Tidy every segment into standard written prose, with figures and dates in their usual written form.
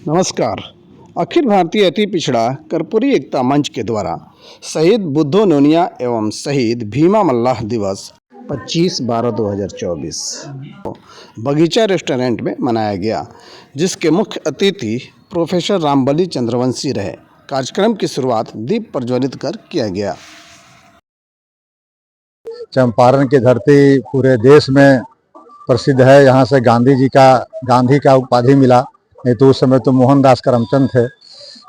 नमस्कार। अखिल भारतीय अति पिछड़ा कर्पूरी एकता मंच के द्वारा शहीद बुद्धो नोनिया एवं शहीद भीमा मल्लाह दिवस 25/12/2024 बगीचा रेस्टोरेंट में मनाया गया, जिसके मुख्य अतिथि प्रोफेसर रामबली चंद्रवंशी रहे। कार्यक्रम की शुरुआत दीप प्रज्वलित कर किया गया। चंपारण की धरती पूरे देश में प्रसिद्ध है। यहाँ से गांधी का उपाधि मिला, नहीं तो उस समय तो मोहनदास करमचंद थे।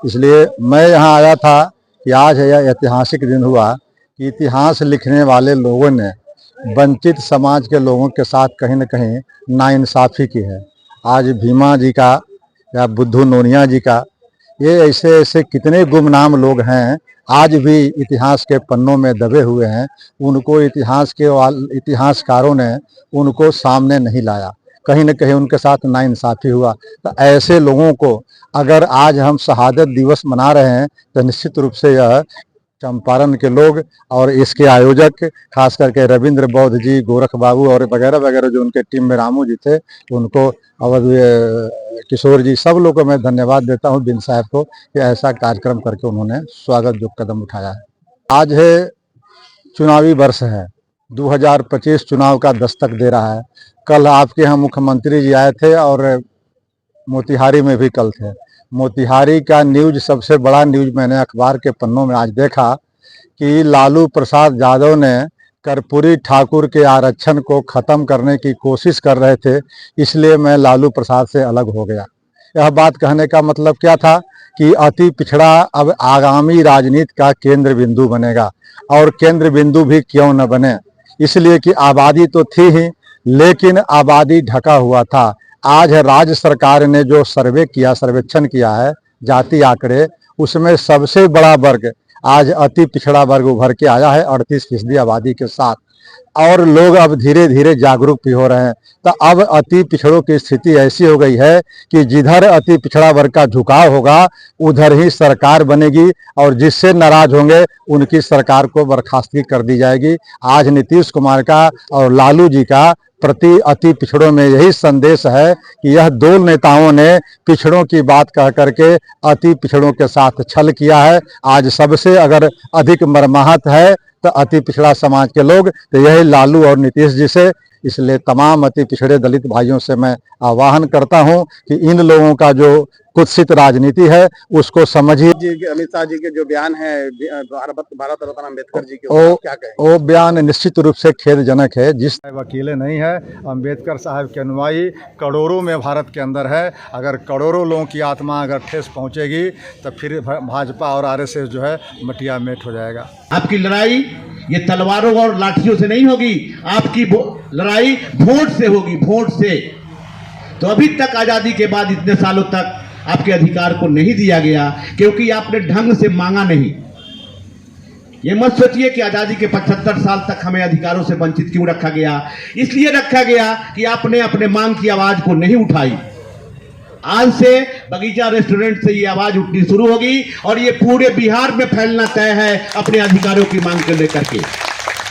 इसलिए मैं यहाँ आया था कि आज यह ऐतिहासिक दिन हुआ कि इतिहास लिखने वाले लोगों ने वंचित समाज के लोगों के साथ कहीं न कहीं नाइंसाफ़ी की है। आज भीमा जी का या बुद्धू नोनिया जी का, ये ऐसे ऐसे कितने गुमनाम लोग हैं आज भी इतिहास के पन्नों में दबे हुए हैं। उनको इतिहासकारों ने उनको सामने नहीं लाया, कहीं न कहीं उनके साथ नाइंसाफ़ी हुआ। तो ऐसे लोगों को अगर आज हम शहादत दिवस मना रहे हैं तो निश्चित रूप से यह चंपारण के लोग और इसके आयोजक खास करके रविंद्र बौद्ध जी, गोरख बाबू और वगैरह वगैरह जो उनके टीम में रामू जी थे, उनको और किशोर जी, सब लोगों को मैं धन्यवाद देता हूं बिन साहब को कि ऐसा कार्यक्रम करके उन्होंने स्वागत जो कदम उठाया है। आज है चुनावी वर्ष है, 2025 चुनाव का दस्तक दे रहा है। कल आपके यहाँ मुख्यमंत्री जी आए थे और मोतिहारी में भी कल थे। मोतिहारी का न्यूज़, सबसे बड़ा न्यूज़ मैंने अखबार के पन्नों में आज देखा कि लालू प्रसाद यादव ने कर्पूरी ठाकुर के आरक्षण को ख़त्म करने की कोशिश कर रहे थे, इसलिए मैं लालू प्रसाद से अलग हो गया। यह बात कहने का मतलब क्या था कि अति पिछड़ा अब आगामी राजनीति का केंद्र बिंदु बनेगा, और केंद्र बिंदु भी क्यों न बने, इसलिए कि आबादी तो थी ही, लेकिन आबादी ढका हुआ था। आज राज्य सरकार ने जो सर्वेक्षण किया है जाति आंकड़े, उसमें सबसे बड़ा वर्ग आज अति पिछड़ा वर्ग उभर के आया है 38% आबादी के साथ, और लोग अब धीरे धीरे जागरूक भी हो रहे हैं। तो अब अति पिछड़ों की स्थिति ऐसी हो गई है कि जिधर अति पिछड़ा वर्ग का झुकाव होगा उधर ही सरकार बनेगी, और जिससे नाराज होंगे उनकी सरकार को बर्खास्तगी कर दी जाएगी। आज नीतीश कुमार का और लालू जी का प्रति अति पिछड़ों में यही संदेश है कि यह दो नेताओं ने पिछड़ों की बात कह करके अति पिछड़ों के साथ छल किया है। आज सबसे अगर अधिक मर्माहत है तो अति पिछड़ा समाज के लोग, तो यही लालू और नीतीश जी से। इसलिए तमाम अति पिछड़े दलित भाइयों से मैं आह्वान करता हूं कि इन लोगों का जो कुत्सित राजनीति है उसको समझिए। अमित शाह जी के जो बयान है भारत रत्न अम्बेडकर जी के, क्या कहें? वो बयान निश्चित रूप से खेदजनक है। जिस वकील नहीं है, अम्बेडकर साहब के अनुयायी करोड़ों में भारत के अंदर है। अगर करोड़ों लोगों की आत्मा अगर ठेस पहुंचेगी तो फिर भाजपा और आरएसएस जो है मटिया मेट हो जाएगा। आपकी लड़ाई ये तलवारों और लाठियों से नहीं होगी, आपकी लड़ाई वोट से होगी, वोट से। तो अभी तक आजादी के बाद इतने सालों तक आपके अधिकार को नहीं दिया गया क्योंकि आपने ढंग से मांगा नहीं। ये मत सोचिए कि आजादी के 75 साल तक हमें अधिकारों से वंचित क्यों रखा गया। इसलिए रखा गया कि आपने अपने मांग की आवाज को नहीं उठाई। आज से बगीचा रेस्टोरेंट से ये आवाज उठनी शुरू होगी और ये पूरे बिहार में फैलना तय है अपने अधिकारों की मांग को लेकर के।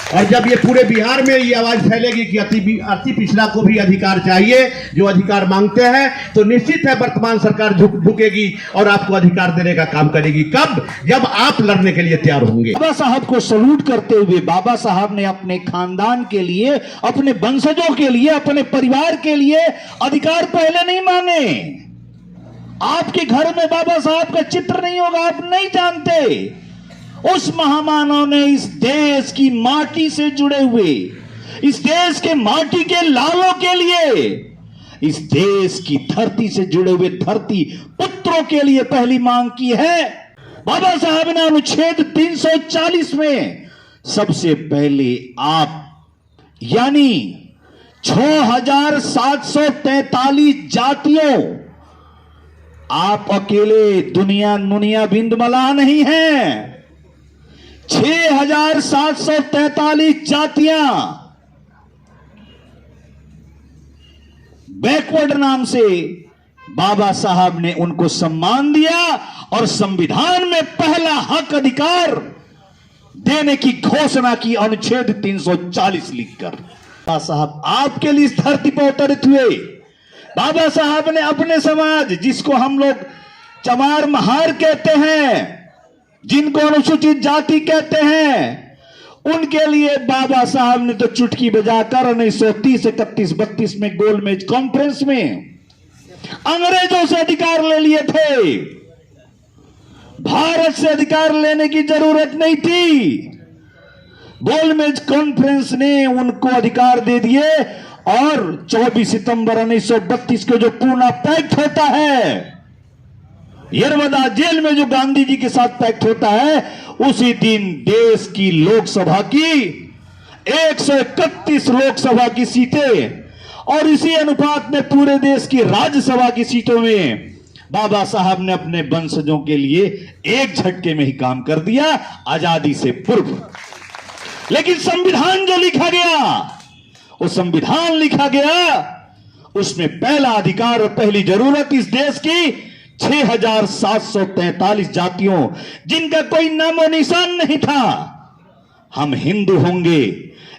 और जब ये पूरे बिहार में ये आवाज फैलेगी कि अति पिछड़ा को भी अधिकार चाहिए, जो अधिकार मांगते हैं, तो निश्चित है वर्तमान सरकार झुकेगी और आपको अधिकार देने का काम करेगी। कब? जब आप लड़ने के लिए तैयार होंगे। बाबा साहब को सलूट करते हुए, बाबा साहब ने अपने खानदान के लिए, अपने वंशजों के लिए, अपने परिवार के लिए अधिकार पहले नहीं मांगे। आपके घर में बाबा साहब का चित्र नहीं होगा, आप नहीं जानते। उस महामानव ने इस देश की माटी से जुड़े हुए, इस देश के माटी के लालों के लिए, इस देश की धरती से जुड़े हुए धरती पुत्रों के लिए पहली मांग की है। बाबा साहब ने अनुच्छेद 340 में सबसे पहले आप यानी 6743 जातियों, आप अकेले दुनिया बिंद मला नहीं है। 6743 जातियां बैकवर्ड नाम से बाबा साहब ने उनको सम्मान दिया और संविधान में पहला हक अधिकार देने की घोषणा की अनुच्छेद 340 लिखकर। बाबा साहब आपके लिए इस धरती पर अवतरित हुए, बाबा साहब ने अपने समाज, जिसको हम लोग चमार महार कहते हैं, जिनको अनुसूचित जाति कहते हैं, उनके लिए बाबा साहब ने तो चुटकी बजाकर 1930, 31, 32 में गोलमेज कॉन्फ्रेंस में अंग्रेजों से अधिकार ले लिए थे। भारत से अधिकार लेने की जरूरत नहीं थी। गोलमेज कॉन्फ्रेंस ने उनको अधिकार दे दिए और 24 सितंबर 1932 को जो पूना पैक्ट होता है, यरवदा जेल में जो गांधी जी के साथ पैक्ट होता है, उसी दिन देश की लोकसभा की 131 लोकसभा की सीटें और इसी अनुपात में पूरे देश की राज्यसभा की सीटों में बाबा साहब ने अपने वंशजों के लिए एक झटके में ही काम कर दिया, आजादी से पूर्व। लेकिन संविधान जो लिखा गया, वो संविधान लिखा गया, उसमें पहला अधिकार और पहली जरूरत इस देश की 6743 जातियों, जिनका कोई नामो निशान नहीं था। हम हिंदू होंगे,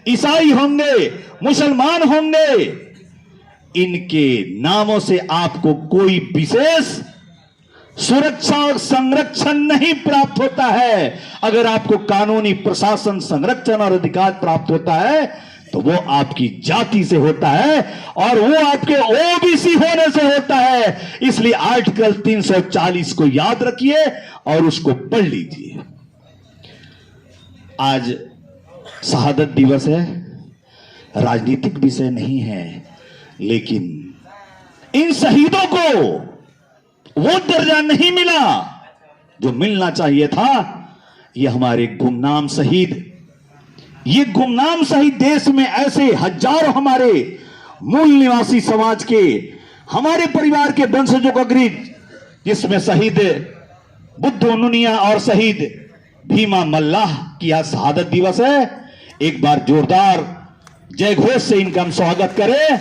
ईसाई होंगे, मुसलमान होंगे, इनके नामों से आपको कोई विशेष सुरक्षा और संरक्षण नहीं प्राप्त होता है। अगर आपको कानूनी प्रशासन, संरक्षण और अधिकार प्राप्त होता है तो वो आपकी जाति से होता है और वो आपके ओबीसी होने से होता है। इसलिए आर्टिकल 340 को याद रखिए और उसको पढ़ लीजिए। आज शहादत दिवस है, राजनीतिक विषय नहीं है, लेकिन इन शहीदों को वो दर्जा नहीं मिला जो मिलना चाहिए था। ये हमारे गुमनाम शहीद, ये गुमनाम शहीद देश में ऐसे हजारों हमारे मूल निवासी समाज के, हमारे परिवार के वंशजों का गृह, जिसमें शहीद बुद्ध उनुनिया और शहीद भीमा मल्लाह की आज शहादत दिवस है। एक बार जोरदार जय घोष से इनका हम स्वागत करें।